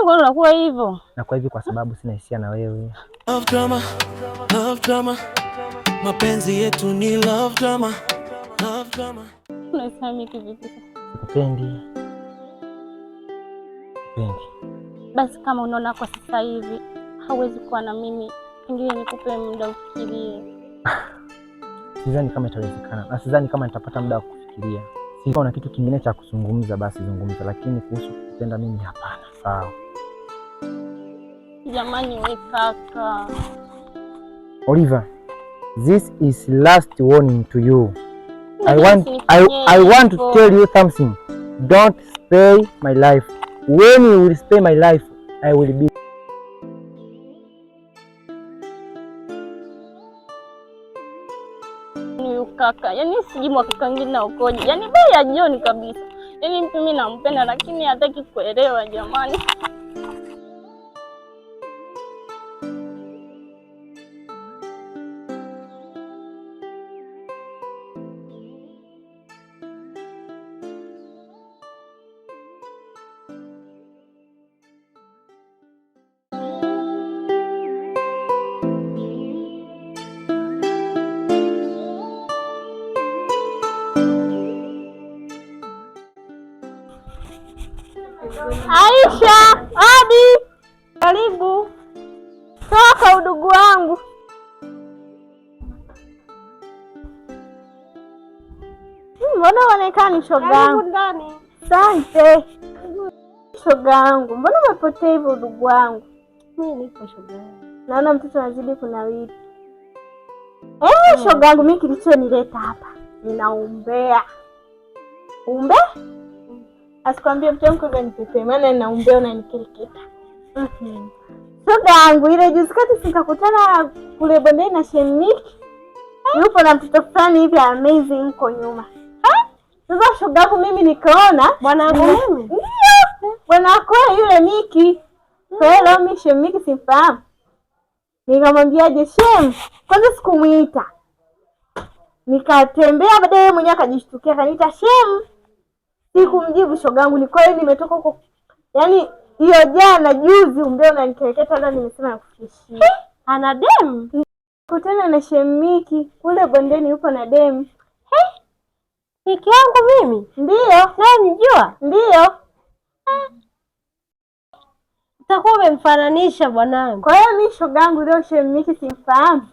kwani unakuwa hivyo? Na kwa hivyo kwa sababu sina hisia na wewe. Love drama, love drama. Mapenzi yetu ni love drama, love drama. Unasema kivipi? Sikupendi. Basi kama unaona kwa sasa hivi hauwezi kuwa na mimi, pengine nikupe muda ufikirie. Sidhani kama itawezekana. Na sidhani kama nitapata muda wa kufikiria. Sio na kitu kingine cha kuzungumza basi zungumza, lakini kuhusu kupenda mimi hapana. Sawa. Jamani wewe kaka. Oliver, this is last warning to you. I want to tell you something. Don't spare my life. When you will spare my life, I will be. Ni kaka, yani siji mwaka ngine na ukoje. Yani bei ya jioni kabisa. Yani mtu mimi nampenda lakini hataki kuelewa jamani. Aisha, Abi, karibu. Toka udugu wangu. Mbona unaonekana shoga yangu ndani? Asante. Shoga yangu, mbona umepotea hivyo udugu wangu? Mimi nipo shoga yangu. Naona mtoto anazidi kunawiri. Shoga yangu, mimi kilichonileta hapa ninaumbea. Umbe? Asikwambie mtu wangu kwa nipepee, maana ninaumbea unanikirikita. Shoga yangu, ile juzi kati nikakutana kule bondeni na Shemiki. Yupo na mtoto fulani hivi amazing huko nyuma. Sasa shoga yangu, mimi nikaona bwana wangu mimi. Ndio. Bwana wako yule Miki. Kwa hiyo mimi Shemiki simfahamu. Nikamwambiaje Shem? Kwanza sikumuita. Nikatembea baadaye mwenyewe akajishtukia akaniita Shem. Sikumjibu shoga yangu, ni kweli nimetoka huko. Yaani hiyo jana juzi umbea unanikereketa leo nimesema nakufikishia. Ana dem? Kutana na Shemiki kule bondeni yupo na dem. Miki yangu mimi? Ndio. Na nijua? Ndio. Utakuwa umemfananisha bwanangu. Kwa hiyo mimi shoga yangu leo Shemiki simfahamu.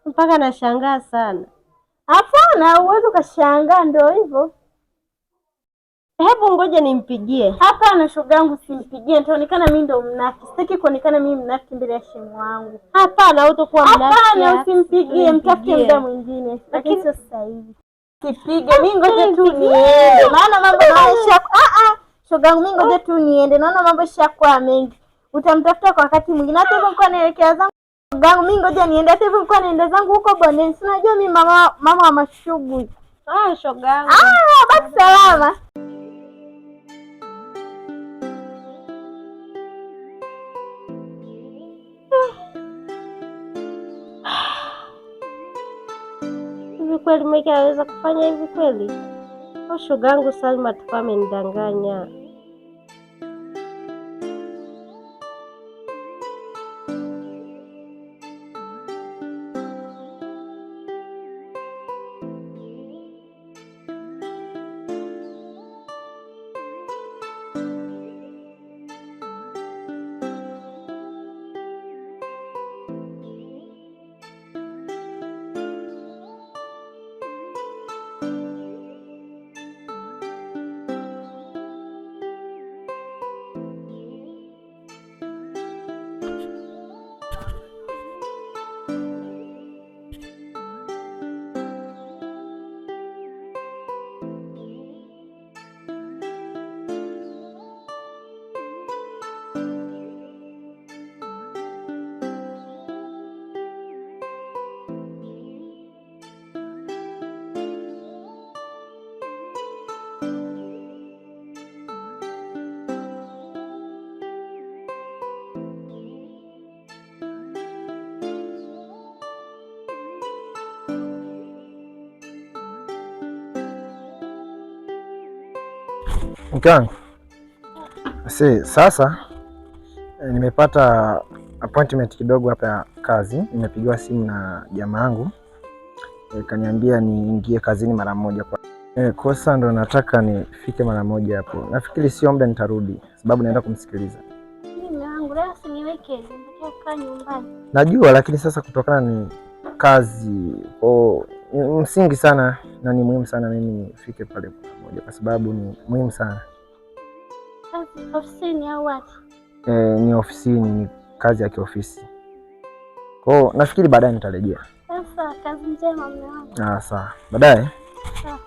Mpaka nashangaa sana. Hapana, uweze ukashangaa, ndio hivyo. Hebu ngoja nimpigie. Hapana shoga yangu, simpigie. Nitaonekana mimi ndo mnafiki. Sitaki kuonekana mimi mnafiki mbele ya shemu wangu. Hapana, utakuwa mnafiki. Hapana, usimpigie, mtafute muda mwingine. Lakini sio sasa hivi. Sipige, mimi ngoja tu niende. Maana mambo yamesha shoga yangu, mimi ngoja tu niende. Naona mambo yashakuwa mengi. Utamtafuta kwa wakati mwingine. Hata hivyo nilikuwa naelekea zangu. Gangu mimi ngoja niende, hata hivyo nilikuwa naenda zangu huko bondeni. Si unajua mimi mama wa mashughuli. Shoga yangu. Basi salama. Hivi kweli Mike anaweza kufanya hivi kweli? Shoga yangu Salma atakuwa amenidanganya. Mke wangu. Sasa nimepata appointment kidogo hapa ya kazi. Nimepigiwa simu na jamaa yangu kaniambia niingie kazini mara moja kwa sasa, ndo nataka nifike mara moja hapo. Nafikiri sio muda nitarudi, sababu naenda kumsikiliza. Mimi wangu leo si ni weekend, nataka kukaa nyumbani. Najua, lakini sasa kutokana ni kazi ni msingi sana na ni muhimu sana mimi nifike pale pamoja, kwa sababu ni muhimu sana. Kazi ofisini au wapi? Ni ofisini, ni kazi ya kiofisi. Kwa nafikiri baadaye nitarejea. Sasa kazi njema mume wangu. Sawa. Baadaye. Sawa.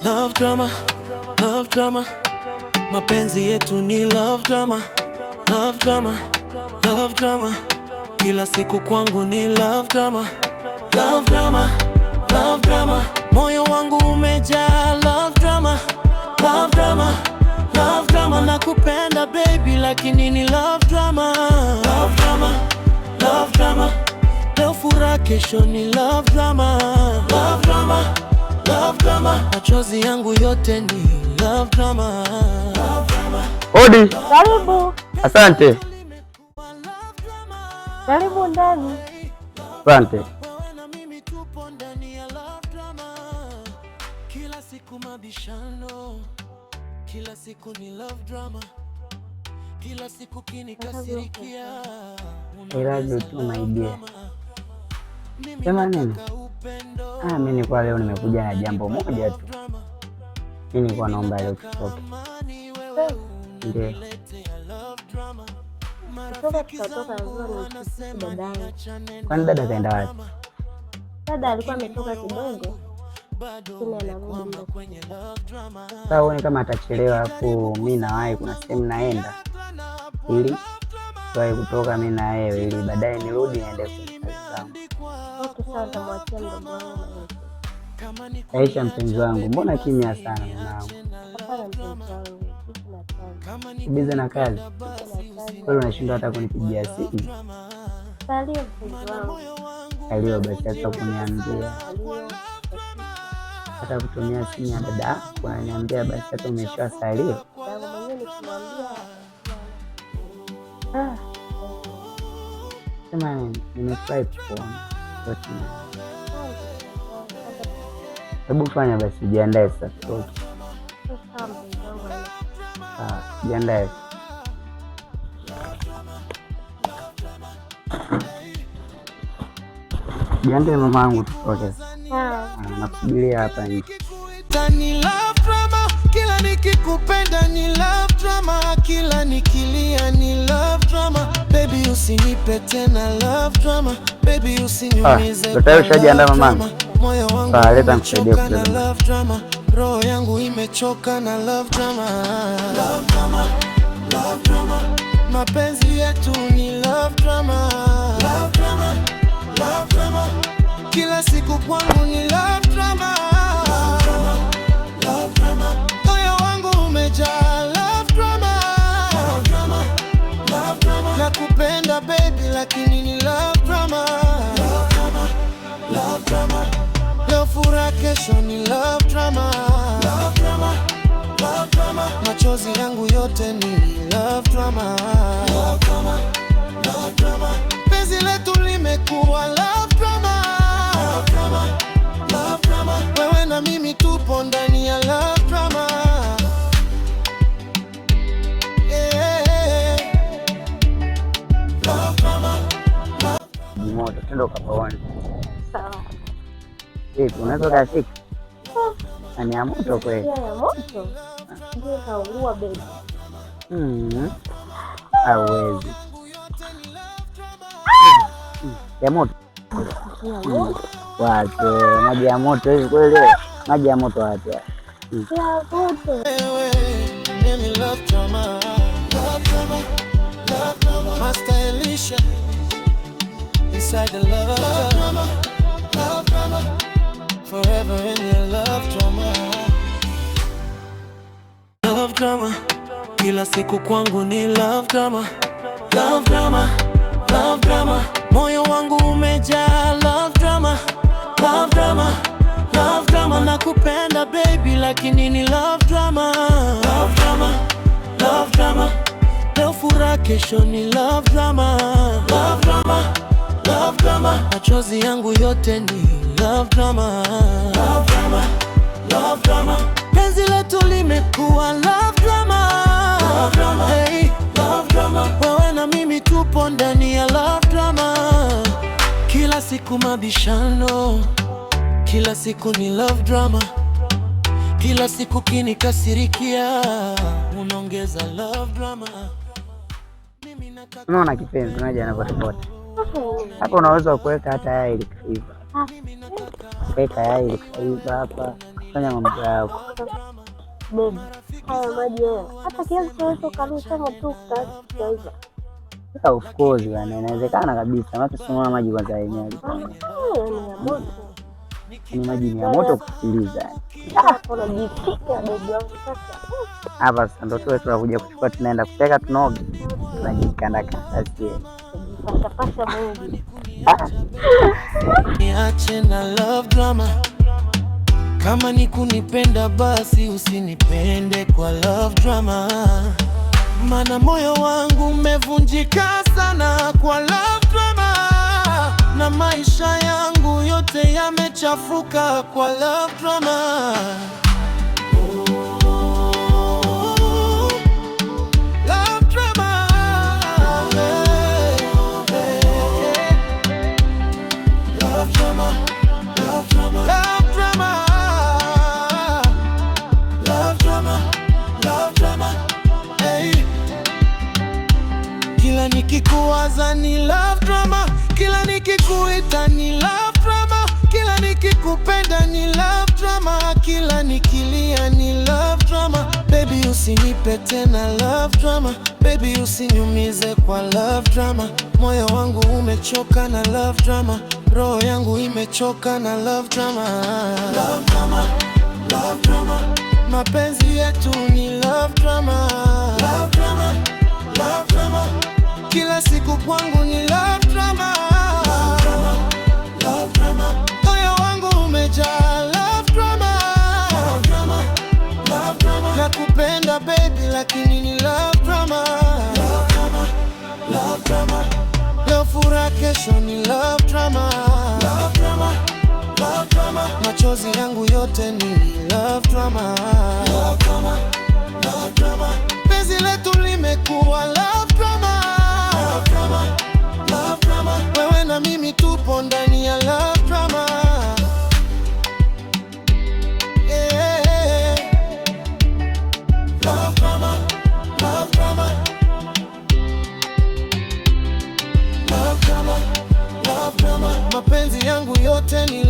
Love drama, love drama. Mapenzi yetu ni love drama, love drama, love drama. Kila siku kwangu ni love drama, love drama, love drama. Moyo wangu umejaa love drama, love drama, love drama. Nakupenda baby lakini ni love drama, love drama, love drama. Leo furaha, kesho ni love drama, love drama, love drama. Machozi yangu yote ni love drama, love drama. Odi. Karibu. Asante. Karibu ndani. Asante. Kila siku mabishano, kila siku ni love drama, kila siku kinikasirikia. Ila tu maidia. Sema nini? Mimi nilikuwa leo nimekuja na jambo moja tu. Mimi nilikuwa naomba leo tutoke. Ndio. Tutatoka dadani. Kwani dada kaenda wapi? Dada alikuwa ametoka kidogo. Sasa uone kama atachelewa hapo, mimi nawahi, kuna sehemu naenda. Ili tuwahi kutoka mimi na yeye ili baadaye nirudi niende kwenye kazi zangu. Sasa mwachie mdogo wangu. Aisha mpenzi wangu, mbona kimya sana mwanangu? Hapana mpenzi wangu, bize na kazi. Wewe unashindwa hata kunipigia simu. Salio mpenzi wangu. Salio basi hata kuniambia. Hata kutumia simu ya dada unaniambia basi hata umesha salio. Sema nimefurahi kuona yote. Hebu fanya basi, jiandae sasa tutoke. Jiandae. Jiandae mamangu, tutoke. Nakusubiria hapa nje. Ni love drama, kila nikikupenda ni love drama, kila nikilia ni love drama. Baby usinipe tena love drama, baby usiniumize. Tutayo shajiandaa mamangu. Moyo wangu umechoka na love drama, roho yangu imechoka na love drama, love drama, love drama. Mapenzi yetu ni love drama, love drama, love drama. Kila siku kwangu ni love drama, love drama, love drama. Moyo wangu umejaa love drama, love drama, love drama. Nakupenda baby lakini ni love drama, love drama, love drama. Leo furaha, kesho ni love drama, love drama, love drama. Machozi yangu yote ni love drama, love drama, love drama. Penzi letu limekuwa love drama, love drama, love drama. Wewe na mimi tupo ndani ya love drama, yeah. Love drama, love Moto tendo kapaoni. Sawa. Unaweza kashika? Ni ya moto kweli. Ya moto. Ndio kaungua baby. Hawezi. Ya moto. Wache maji ya moto hivi kweli? Maji ya moto wapi? Ya moto. Wewe forever in love drama. Love drama, love drama. Master Elisha inside the love drama. Love drama, forever in your love drama. Love drama, kila siku kwangu ni love drama. Love drama, love drama. Moyo wangu umejaa love drama. Love drama, love drama. Nakupenda baby lakini ni love drama. Love drama, love drama. Leo furaha kesho ni love drama. Love drama, love drama. Machozi yangu yote ni love drama. Love drama, love drama. Penzi letu limekuwa love drama. Love drama, hey, love drama. Wewe na mimi tupo ndani ya love drama. Kila siku mabishano, kila siku ni love drama. Kila siku kinikasirikia, unaongeza love drama. Unaona kipenzi, unaje anapotopote hapa, unaweza kuweka hata yai likaiva. Weka yai likaiva hapa, fanya mambo yako. Baby, haya maji hata kiasi cha karusha tu kaiva. Of course bwana, inawezekana kabisa. Maana tusimama maji kwanza yenyewe. Ni maji ni ya moto kupitiliza. Unajipika baby wangu sasa. Hapa sasa ndio tunakuja kuchukua, tunaenda kuteka, tunaoga. Tunajikanda kanda sie. Pasha mwingi. Niache na love drama. Kama ni kunipenda basi usinipende kwa love drama. Mana moyo wangu umevunjika sana kwa love drama. Na maisha yangu yote yamechafuka kwa love drama. Love drama. Love drama. Love drama. Love drama. Love drama. Love drama. Hey. Kila nikikuwaza ni love drama. Kila nikikuita ni love drama. Kila nikikupenda ni love drama. Kila nikilia ni love drama. Baby usinipe tena love drama. Baby usiniumize kwa love drama. Moyo wangu umechoka na love drama. Roho yangu imechoka na love drama. Love drama, love drama. Mapenzi yetu ni love drama. Love drama, love drama. Kila siku kwangu ni love drama. Love drama, love drama. Moyo wangu umejaa love drama. Love drama, love drama. Nakupenda baby lakini ni love drama. Love drama, love drama. Leo furaha kesho ni love drama. Love drama, love drama. Machozi yangu yote ni love drama. Love drama, love drama. Penzi letu limekuwa love drama. Love drama, love drama. Wewe na mimi tupo ndani ya love drama. Yeah. Love drama, love drama. Love drama, love drama. Mapenzi yangu yote ni